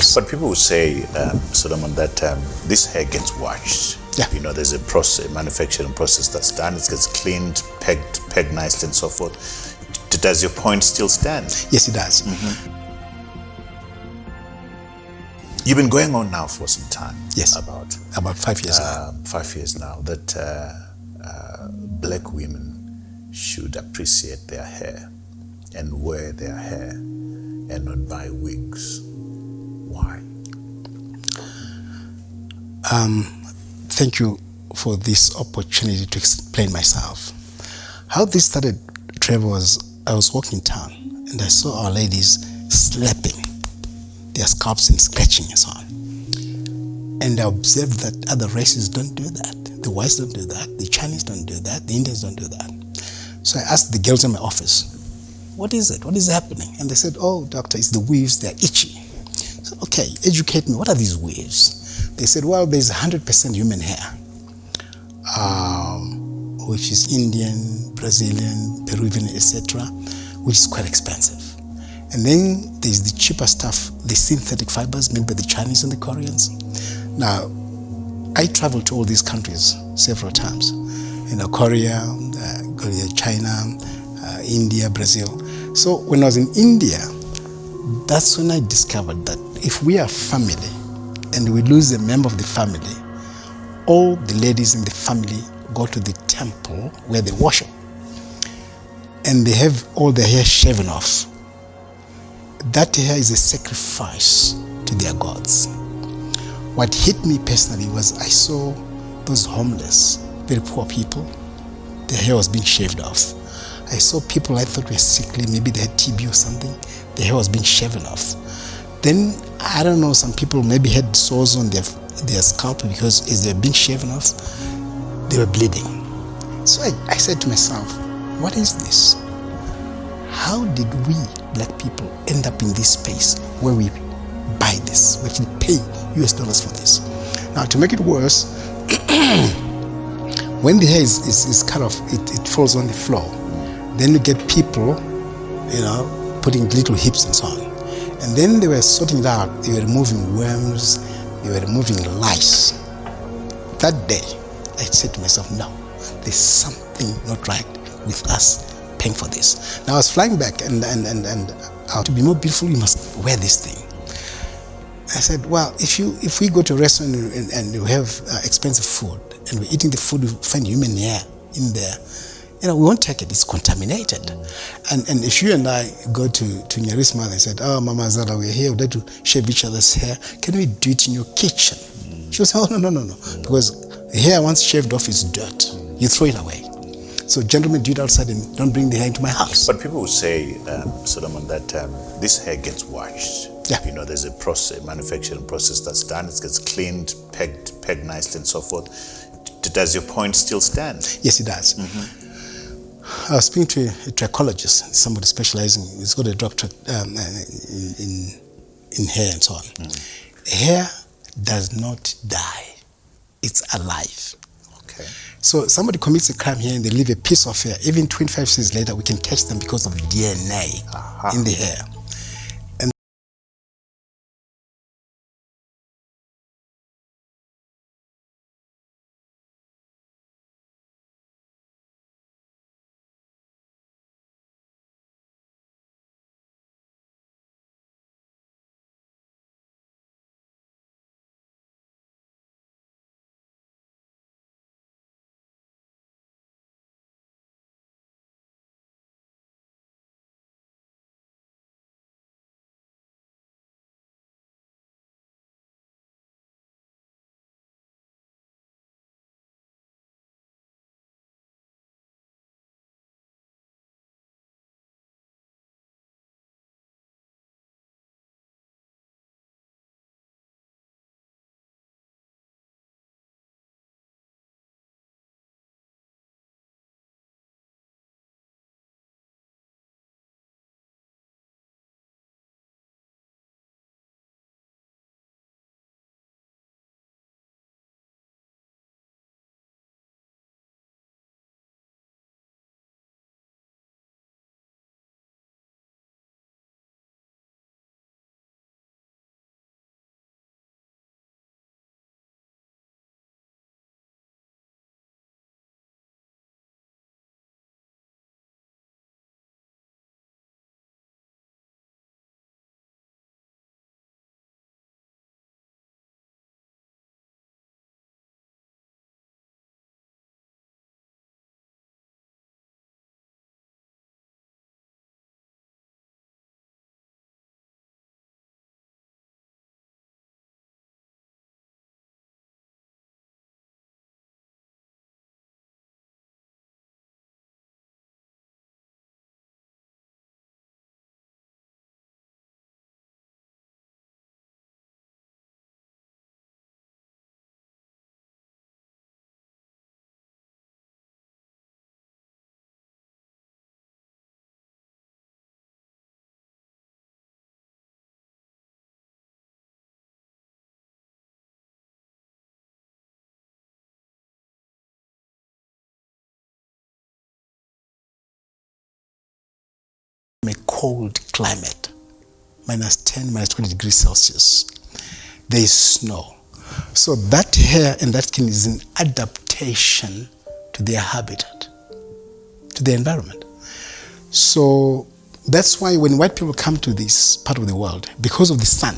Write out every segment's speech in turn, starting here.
course. But people would say, Solomon, that this hair gets washed. Yeah. You know, there's a process, manufacturing process that's done. It gets cleaned, pegged nicely, and so forth. Does your point still stand? Yes, it does. You've been going on now for some time. Yes. About 5 years now. 5 years now, that black women should appreciate their hair and wear their hair and not buy wigs. Why? Thank you for this opportunity to explain myself. How this started, Trevor, was I was walking in town and I saw our ladies slapping their scalps and scratching and so on. And I observed that other races don't do that. The whites don't do that. The Chinese don't do that. The Indians don't do that. So I asked the girls in my office, what is it? What is happening? And they said, oh, doctor, it's the weaves. They're itchy. I said, okay, educate me. What are these weaves? They said, well, there's 100% human hair, which is Indian, Brazilian, Peruvian, etc., which is quite expensive. And then there's the cheaper stuff, the synthetic fibers made by the Chinese and the Koreans. Now, I traveled to all these countries several times. You know, Korea, China, India, Brazil. So when I was in India, that's when I discovered that if we are family and we lose a member of the family, all the ladies in the family go to the temple where they worship. And they have all their hair shaven off. That hair is a sacrifice to their gods. What hit me personally was I saw those homeless, very poor people, their hair was being shaved off. I saw people I thought were sickly, maybe they had TB or something, their hair was being shaven off. Then, I don't know, some people maybe had sores on their scalp because as they were being shaven off, they were bleeding. So I said to myself, what is this? How did we, black people, end up in this space where we buy this, we actually pay US dollars for this? Now, to make it worse, when the hair is cut off, it falls on the floor. Then you get people, putting little hips and so on. And then they were sorting it out. They were removing worms, they were removing lice. That day, I said to myself, no, there's something not right with us paying for this. Now I was flying back and to be more beautiful, you must wear this thing. I said, well, if we go to a restaurant and we have expensive food and we're eating the food, we find human hair in there, we won't take it, it's contaminated. And if you and I go to Nyari's mother and said, oh, Mama Zara, we're here, we'd like to shave each other's hair, can we do it in your kitchen? She'll say, oh, no, because the hair once shaved off is dirt, you throw it away. So gentlemen, do it outside and don't bring the hair into my house. But people would say, Solomon, that this hair gets washed. Yeah. You know, there's a process, manufacturing process that's done. It gets cleaned, pegged nicely, and so forth. Does your point still stand? Yes, it does. I was speaking to a trichologist, somebody specializing, he's got a doctorate in hair and so on. Hair does not die. It's alive. Okay. So somebody commits a crime here and they leave a piece of hair. Even 25 years later, we can catch them because of DNA in the hair. cold climate, -10, -20 degrees Celsius. There is snow. So that hair and that skin is an adaptation to their habitat, to their environment. So that's why when white people come to this part of the world, because of the sun,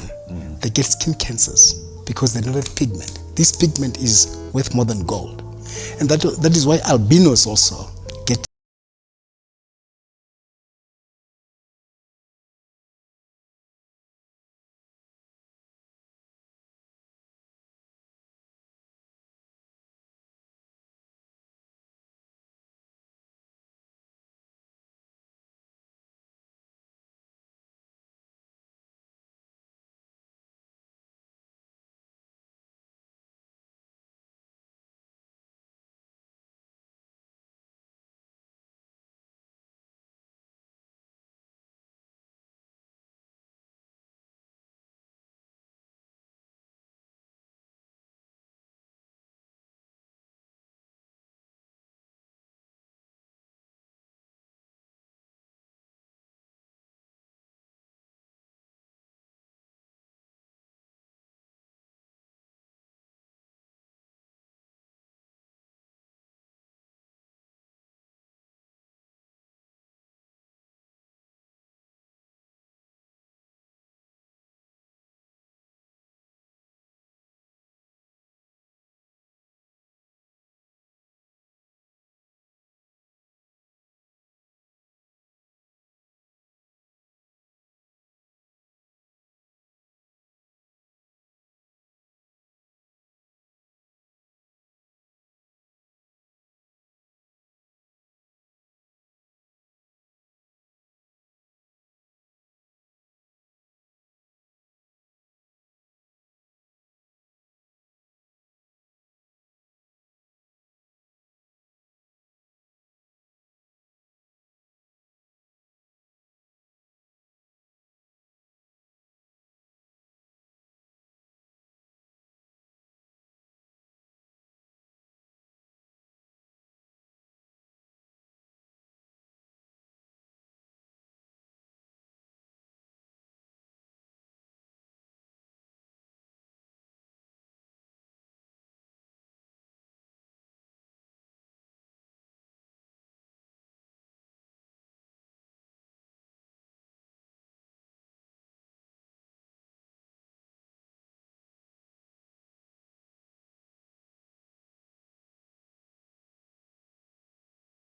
they get skin cancers because they don't have pigment. This pigment is worth more than gold. And that is why albinos also get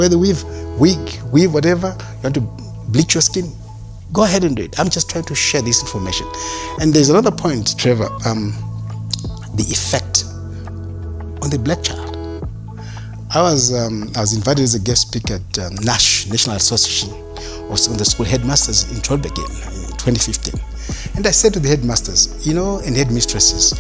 whether weave whatever, you want to bleach your skin, go ahead and do it. I'm just trying to share this information. And there's another point, Trevor, the effect on the black child. I was invited as a guest speaker at NASH, National Association of the School Headmasters in Trollbäcken in 2015. And I said to the headmasters, and headmistresses,